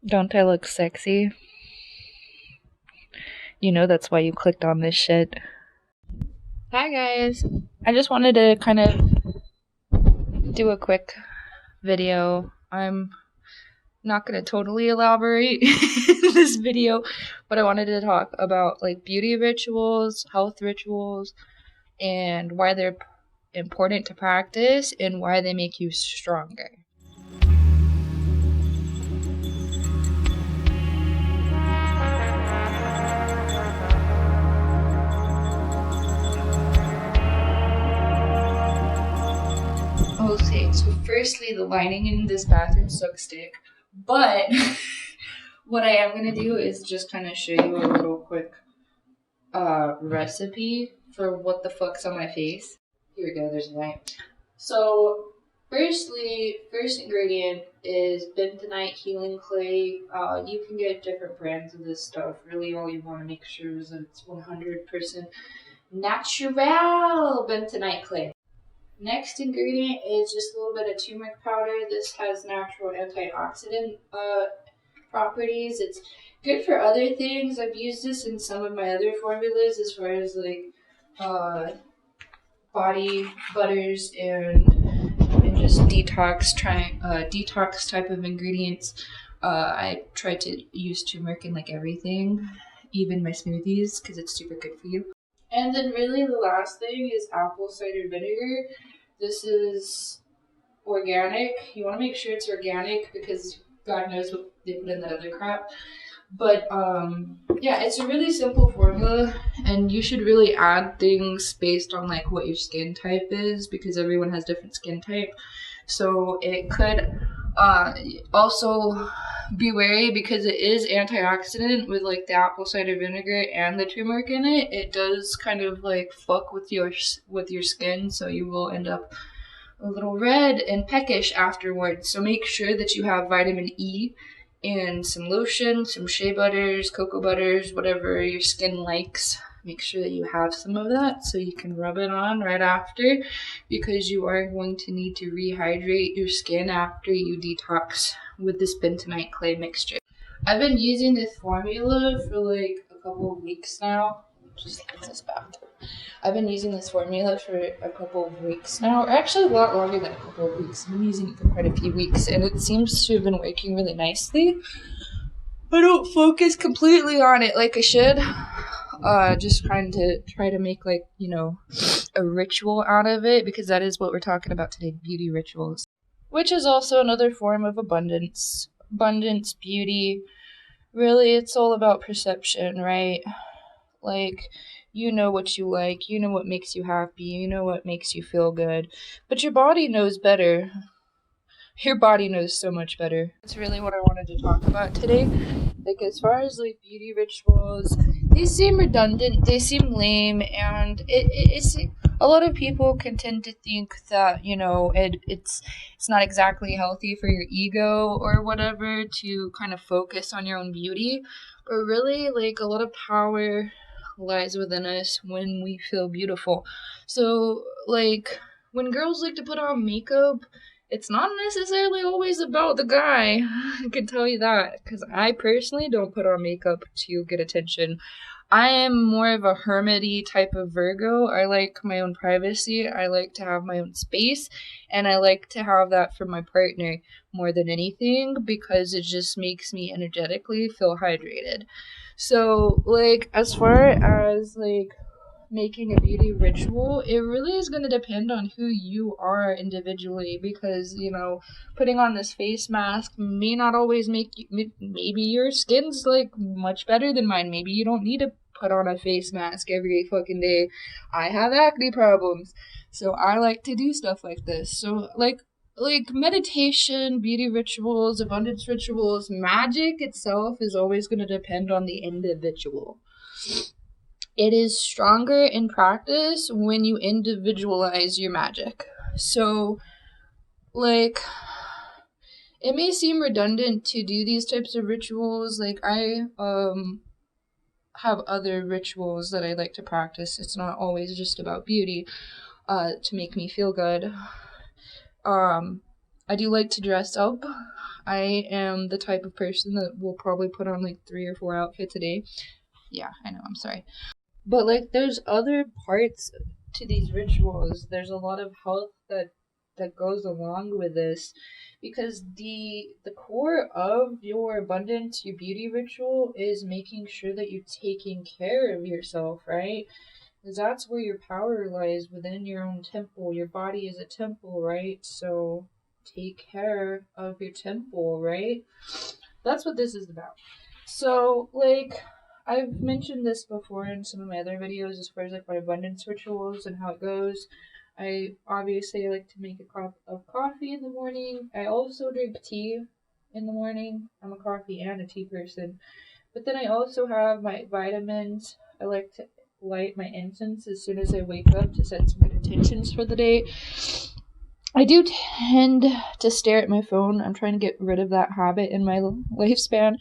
Don't I look sexy? You know that's why you clicked on this shit. Hi guys. I just wanted to kind of do a quick video. I'm not going to totally elaborate in this video, but I wanted to talk about like beauty rituals, health rituals, and why they're important to practice and why they make you stronger. Okay, so firstly, the lighting in this bathroom sucks dick, but what I am going to do is just kind of show you a little quick recipe for what the fuck's on my face. Here we go, there's light. So, first ingredient is bentonite healing clay. You can get different brands of this stuff. Really, all you want to make sure is that it's 100% natural bentonite clay. Next ingredient is just a little bit of turmeric powder. This has natural antioxidant properties. It's good for other things. I've used this in some of my other formulas as far as like body butters and just detox type of ingredients. I try to use turmeric in like everything, even my smoothies, because it's super good for you. And then really the last thing is apple cider vinegar. This is organic. You want to make sure it's organic because God knows what they put in that other crap. But yeah, it's a really simple formula, and you should really add things based on like what your skin type is, because everyone has different skin type. So it could also be wary because it is antioxidant with like the apple cider vinegar and the turmeric in it. It does kind of like fuck with your skin, so you will end up a little red and peckish afterwards. So make sure that you have vitamin E and some lotion, some shea butters, cocoa butters, whatever your skin likes. Make sure that you have some of that so you can rub it on right after, because you are going to need to rehydrate your skin after you detox with this bentonite clay mixture. I've been using this formula for like a couple of weeks now. Just clean this bathroom. I've been using this formula for a couple of weeks now, or actually a lot longer than a couple of weeks. I've been using it for quite a few weeks, and it seems to have been working really nicely. I don't focus completely on it like I should. Just trying to make like, you know, a ritual out of it, because that is what we're talking about today, beauty rituals. Which is also another form of abundance. Abundance, beauty. Really, it's all about perception, right? Like, you know what you like, you know what makes you happy, you know what makes you feel good. But your body knows better. Your body knows so much better. That's really what I wanted to talk about today. Like, as far as like beauty rituals, they seem redundant, they seem lame, and it's a lot of people can tend to think that, you know, it's not exactly healthy for your ego or whatever to kind of focus on your own beauty. But really, like, a lot of power lies within us when we feel beautiful. So, like, when girls like to put on makeup, it's not necessarily always about the guy. I can tell you that, because I personally don't put on makeup to get attention. I am more of a hermity type of Virgo. I like my own privacy. I like to have my own space, and I like to have that for my partner more than anything, because it just makes me energetically feel hydrated. So, like, as far as like making a beauty ritual, it really is going to depend on who you are individually, because, you know, putting on this face mask may not always make you, maybe your skin's like much better than mine. Maybe you don't need to put on a face mask every fucking day. I have acne problems, so I like to do stuff like this. So like meditation, beauty rituals, abundance rituals, magic itself is always going to depend on the individual. It is stronger in practice when you individualize your magic. So, like, it may seem redundant to do these types of rituals. Like, I have other rituals that I like to practice. It's not always just about beauty to make me feel good. I do like to dress up. I am the type of person that will probably put on like 3 or 4 outfits a day. Yeah, I know, I'm sorry. But like there's other parts to these rituals. There's a lot of health that goes along with this, because the core of your abundance, your beauty ritual is making sure that you're taking care of yourself, right? Because that's where your power lies, within your own temple. Your body is a temple, right? So take care of your temple, right? That's what this is about. So, like, I've mentioned this before in some of my other videos as far as like my abundance rituals and how it goes. I obviously like to make a cup of coffee in the morning. I also drink tea in the morning. I'm a coffee and a tea person. But then I also have my vitamins. I like to light my incense as soon as I wake up to set some good intentions for the day. I do tend to stare at my phone. I'm trying to get rid of that habit in my lifespan.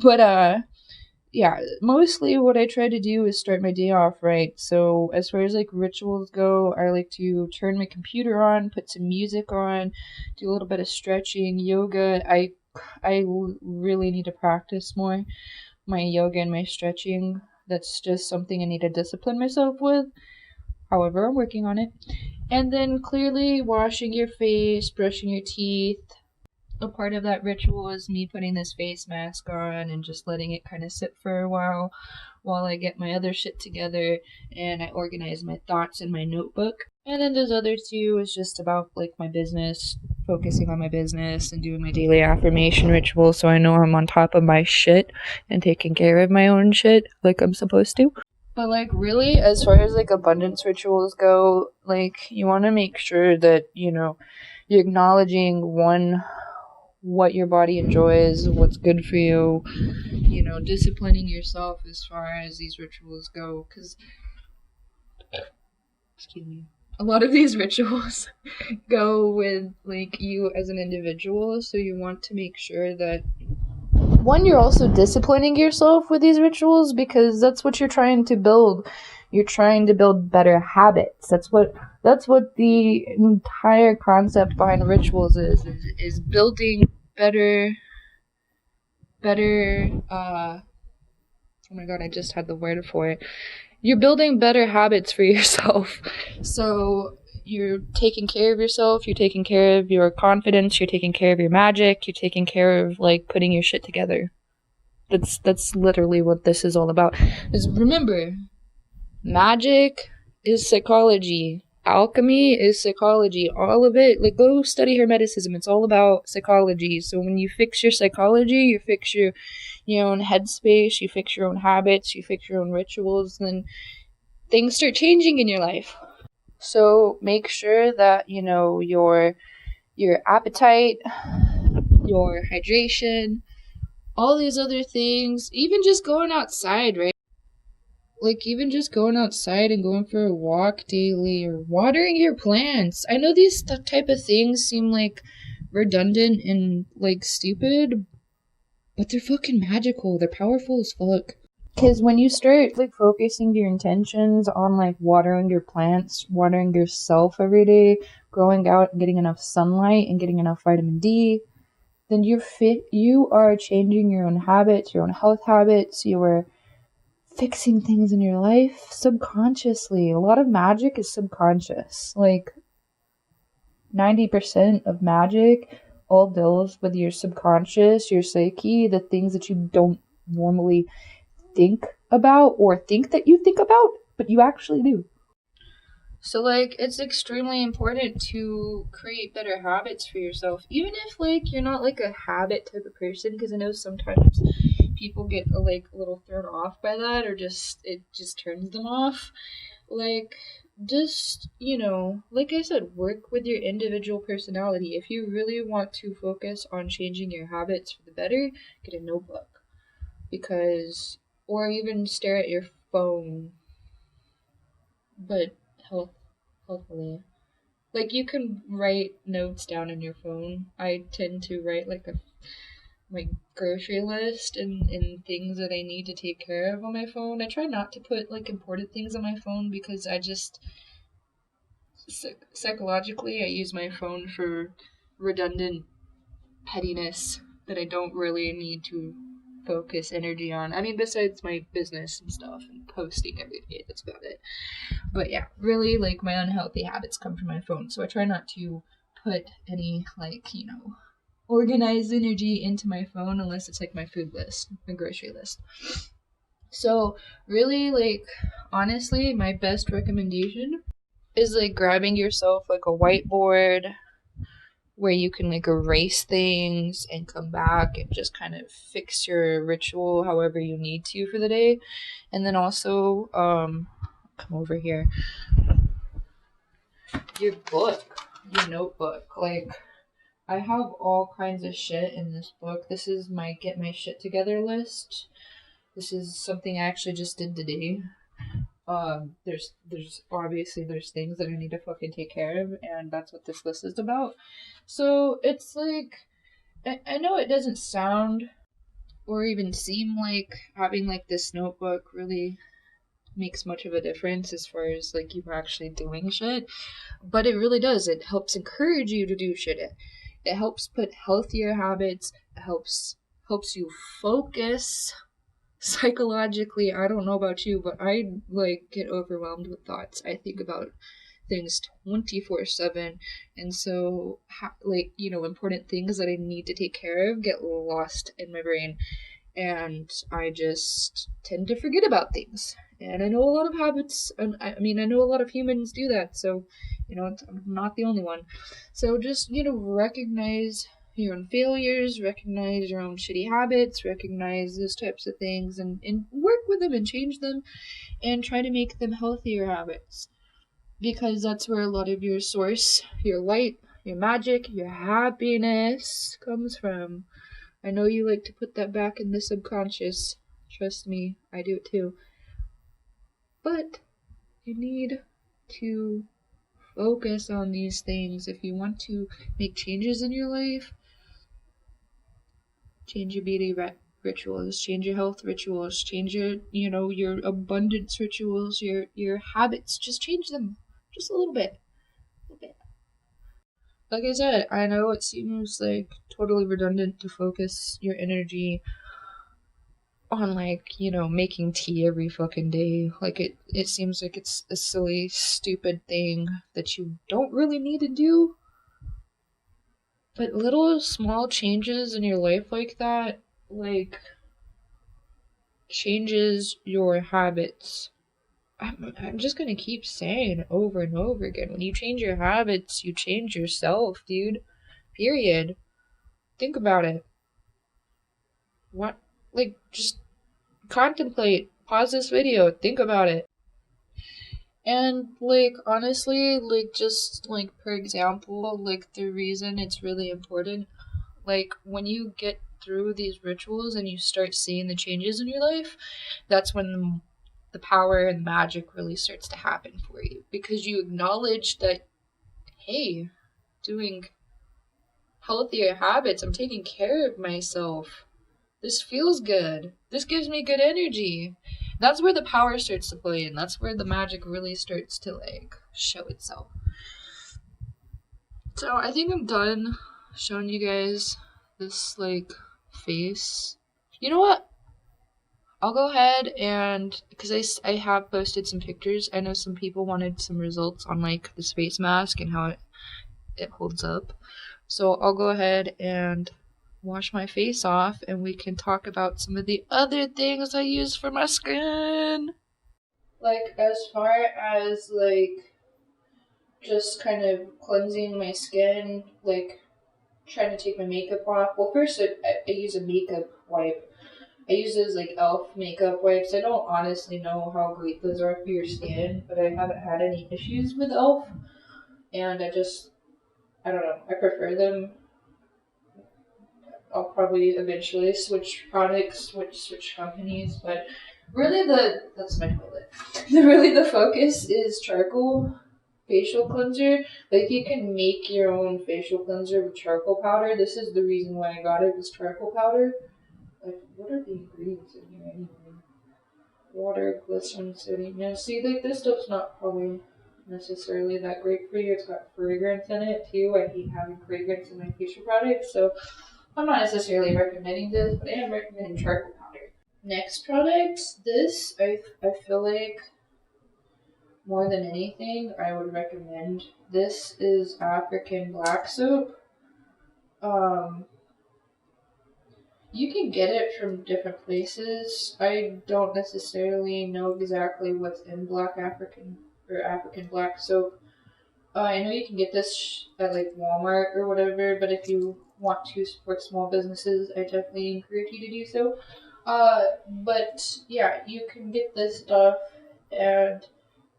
But yeah, mostly what I try to do is start my day off right. So as far as like rituals go, I like to turn my computer on, put some music on, do a little bit of stretching, yoga. I really need to practice more my yoga and my stretching. That's just something I need to discipline myself with. However, I'm working on it. And then clearly washing your face, brushing your teeth. A part of that ritual is me putting this face mask on and just letting it kind of sit for a while I get my other shit together and I organize my thoughts in my notebook. And then those other two is just about like my business, focusing on my business and doing my daily affirmation ritual so I know I'm on top of my shit and taking care of my own shit like I'm supposed to. But like really, as far as like abundance rituals go, like you want to make sure that, you know, you're acknowledging what your body enjoys, what's good for you, you know, disciplining yourself as far as these rituals go, because, excuse me, a lot of these rituals go with, like, you as an individual, so you want to make sure that, one, you're also disciplining yourself with these rituals, because that's what you're trying to build. You're trying to build better habits. That's what the entire concept behind rituals is building better, oh my god, I just had the word for it. You're building better habits for yourself. So you're taking care of yourself, you're taking care of your confidence, you're taking care of your magic, you're taking care of, like, putting your shit together. That's literally what this is all about. Because remember, magic is psychology. Alchemy is psychology. All of it, like, go study Hermeticism. It's all about psychology. So when you fix your psychology, you fix your own headspace, you fix your own habits, you fix your own rituals, then things start changing in your life. So make sure that, you know, your appetite, your hydration, all these other things, even just going outside, right? Like, even just going outside and going for a walk daily or watering your plants. I know these type of things seem, like, redundant and, like, stupid, but they're fucking magical. They're powerful as fuck. Because when you start, like, focusing your intentions on, like, watering your plants, watering yourself every day, going out and getting enough sunlight and getting enough vitamin D, then you are changing your own habits, your own health habits, you are fixing things in your life subconsciously. A lot of magic is subconscious. Like, 90% of magic all deals with your subconscious, your psyche, the things that you don't normally think about or think that you think about, but you actually do. So, like, it's extremely important to create better habits for yourself, even if, like, you're not, like, a habit type of person, because I know sometimes people get, like, a little thrown off by that, or it just turns them off. Like, just, you know, like I said, work with your individual personality. If you really want to focus on changing your habits for the better, get a notebook. Because, or even stare at your phone, but healthfully. Like, you can write notes down on your phone. I tend to write, like, my grocery list and things that I need to take care of on my phone. I try not to put, like, important things on my phone because I just, psychologically, I use my phone for redundant pettiness. that I don't really need to focus energy on. I mean, besides my business and stuff and posting every day, that's about it. But yeah, really, like, my unhealthy habits come from my phone, so I try not to put any, like, organized energy into my phone unless it's like my food list, my grocery list. So really, like, honestly, my best recommendation is like grabbing yourself like a whiteboard where you can like erase things and come back and just kind of fix your ritual however you need to for the day. And then also come over here, your book, your notebook. Like, I have all kinds of shit in this book. This is my get my shit together list. This is something I actually just did today. There's obviously there's things that I need to fucking take care of, and that's what this list is about. So it's like, I know it doesn't sound or even seem like having like this notebook really makes much of a difference as far as like you actually doing shit, but it really does. It helps encourage you to do shit. It helps put healthier habits. It helps you focus psychologically. I don't know about you, but I like get overwhelmed with thoughts. I think about things 24/7, and so important things that I need to take care of get lost in my brain, and I just tend to forget about things. And I know a lot of habits, and I mean, I know a lot of humans do that, so I'm not the only one. So just recognize your own failures, recognize your own shitty habits, recognize those types of things, and work with them and change them, and try to make them healthier habits. Because that's where a lot of your source, your light, your magic, your happiness comes from. I know you like to put that back in the subconscious. Trust me, I do it too. But you need to focus on these things if you want to make changes in your life. Change your beauty rituals, change your health rituals, change your abundance rituals, your habits. Just change them just a little bit. Like I said, I know it seems like totally redundant to focus your energy on making tea every fucking day. Like it seems like it's a silly, stupid thing that you don't really need to do. But little small changes in your life like that, like, changes your habits. I'm just gonna keep saying it over and over again. When you change your habits, you change yourself, dude. Period. Think about it. What? Like, just contemplate. Pause this video. Think about it. And, like, honestly, like, just, like, for example, like, the reason it's really important, like, when you get through these rituals and you start seeing the changes in your life, that's when the power and magic really starts to happen for you. Because you acknowledge that, hey, doing healthier habits, I'm taking care of myself. This feels good. This gives me good energy. That's where the power starts to play in. That's where the magic really starts to, like, show itself. So I think I'm done showing you guys this, like, face. You know what? I'll go ahead and, because I have posted some pictures. I know some people wanted some results on, like, this face mask and how it holds up. So I'll go ahead and wash my face off, and we can talk about some of the other things I use for my skin. Like, as far as, like, just kind of cleansing my skin, like, trying to take my makeup off. Well, first I use a makeup wipe. I use those, like, e.l.f. makeup wipes. I don't honestly know how great those are for your skin, but I haven't had any issues with e.l.f. And I don't know, I prefer them. I'll probably eventually switch products, switch companies, but really that's my toilet. The focus is charcoal facial cleanser. Like, you can make your own facial cleanser with charcoal powder. This is the reason why I got it, was charcoal powder. Like, what are the ingredients in here anyway? Water, glycerin, sodium. Yeah, see, like, this stuff's not probably necessarily that great for you. It's got fragrance in it too. I hate having fragrance in my facial products, so I'm not necessarily recommending this, but I am recommending charcoal powder. Next product, this I feel like more than anything I would recommend. This is African black soap. You can get it from different places. I don't necessarily know exactly what's in black African or African black soap. I know you can get this at like Walmart or whatever, but if you want to support small businesses, I definitely encourage you to do so. But yeah, you can get this stuff, and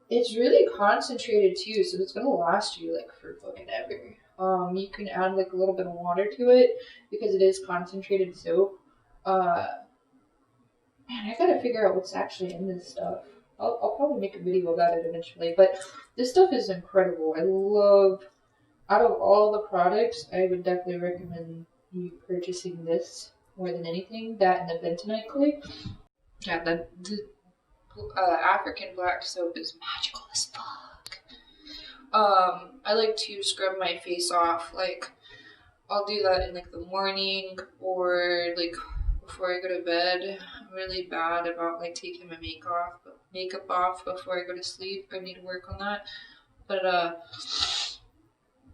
it's really concentrated too, so it's gonna last you like for fucking ever. You can add like a little bit of water to it because it is concentrated soap. Uh, Man, I gotta figure out what's actually in this stuff. I'll probably make a video about it eventually, but this stuff is incredible. I love, out of all the products, I would definitely recommend you purchasing this more than anything. That and the bentonite clay. Yeah, the African black soap is magical as fuck. I like to scrub my face off. Like, I'll do that in like the morning or like before I go to bed. I'm really bad about like taking my makeup off before I go to sleep. I need to work on that. But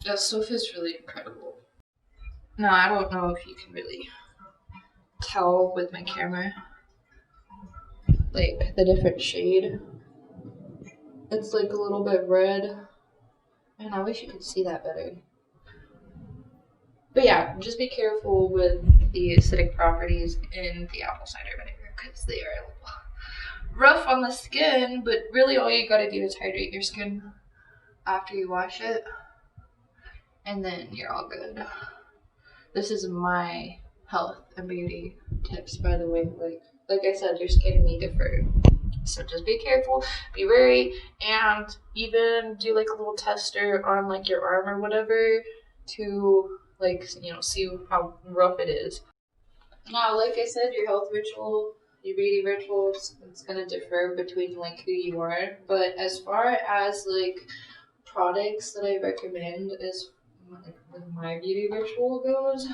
that stuff is really incredible. Now I don't know if you can really tell with my camera, like the different shade. It's like a little bit red, and I wish you could see that better. But yeah, just be careful with the acidic properties in the apple cider vinegar because they are a little rough on the skin, but really all you gotta do is hydrate your skin after you wash it, and then you're all good. This is my health and beauty tips, by the way. Like I said, your skin may differ. So just be careful, be wary, and even do like a little tester on like your arm or whatever to like, you know, see how rough it is. Now, like I said, your health ritual, your beauty rituals, it's gonna differ between like who you are. But as far as like products that I recommend as like with my beauty ritual goes,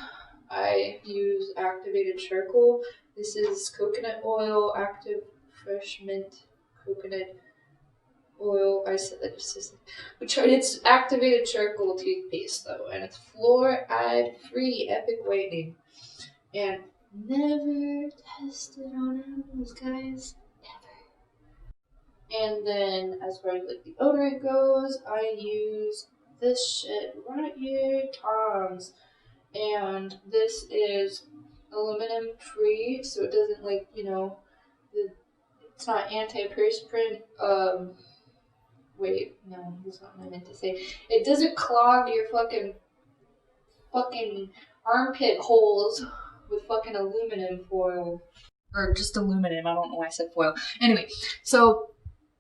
I use activated charcoal. This is coconut oil, active fresh mint coconut oil. I said that just it's activated charcoal toothpaste though, and it's fluoride free, epic whitening, and never tested on animals, guys. Never. And then as far as like the odorant goes, I use this shit right here, Tom's, and this is aluminum free, so it doesn't like, you know, it's not antiperspirant. Wait, no, that's not what I meant to say. It doesn't clog your fucking armpit holes with fucking aluminum foil. Or just aluminum, I don't know why I said foil. Anyway, so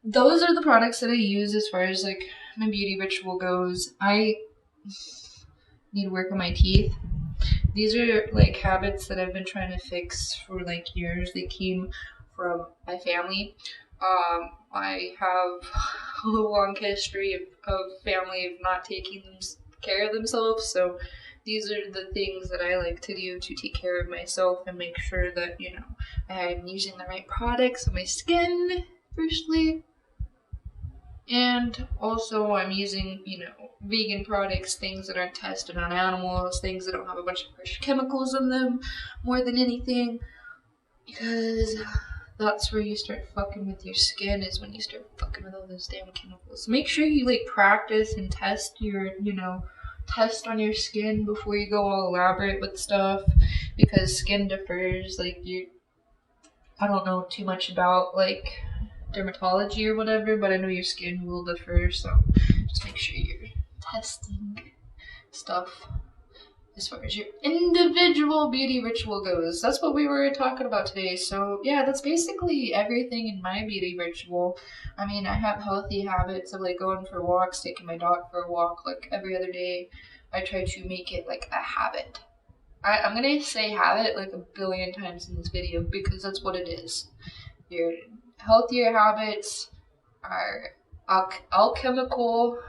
those are the products that I use as far as like my beauty ritual goes. I need to work on my teeth. These are like habits that I've been trying to fix for like years. They came from my family. I have a long history of family of not taking care of themselves, so these are the things that I like to do to take care of myself and make sure that, you know, I'm using the right products on my skin, firstly, and also I'm using, you know, vegan products, things that aren't tested on animals, things that don't have a bunch of harsh chemicals in them, more than anything, because that's where you start fucking with your skin, is when you start fucking with all those damn chemicals. Make sure you like practice and test your, you know, test on your skin before you go all elaborate with stuff, because skin differs. Like, I don't know too much about like dermatology or whatever, but I know your skin will differ, so just make sure you're testing stuff as far as your individual beauty ritual goes. That's what we were talking about today. So yeah, that's basically everything in my beauty ritual. I mean, I have healthy habits of like going for walks, taking my dog for a walk like every other day. I try to make it like a habit. I'm gonna say habit like a billion times in this video because that's what it is. Your healthier habits are alchemical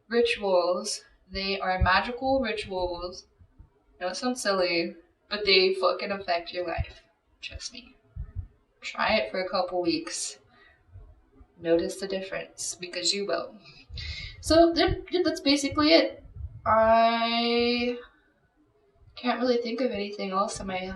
rituals. They are magical rituals know it sounds silly, but they fucking affect your life. Trust me. Try it for a couple weeks. Notice the difference, because you will. So that's basically it. I can't really think of anything else in my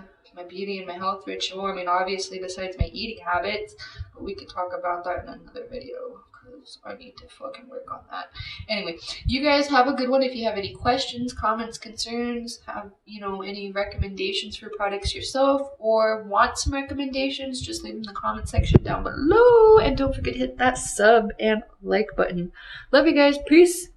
beauty and my health ritual. I mean, obviously, besides my eating habits, but we could talk about that in another video, because I need to fucking work on that. Anyway, you guys have a good one. If you have any questions, comments, concerns, have, you know, any recommendations for products yourself, or want some recommendations, just leave them in the comment section down below. And don't forget to hit that sub and like button. Love you guys. Peace.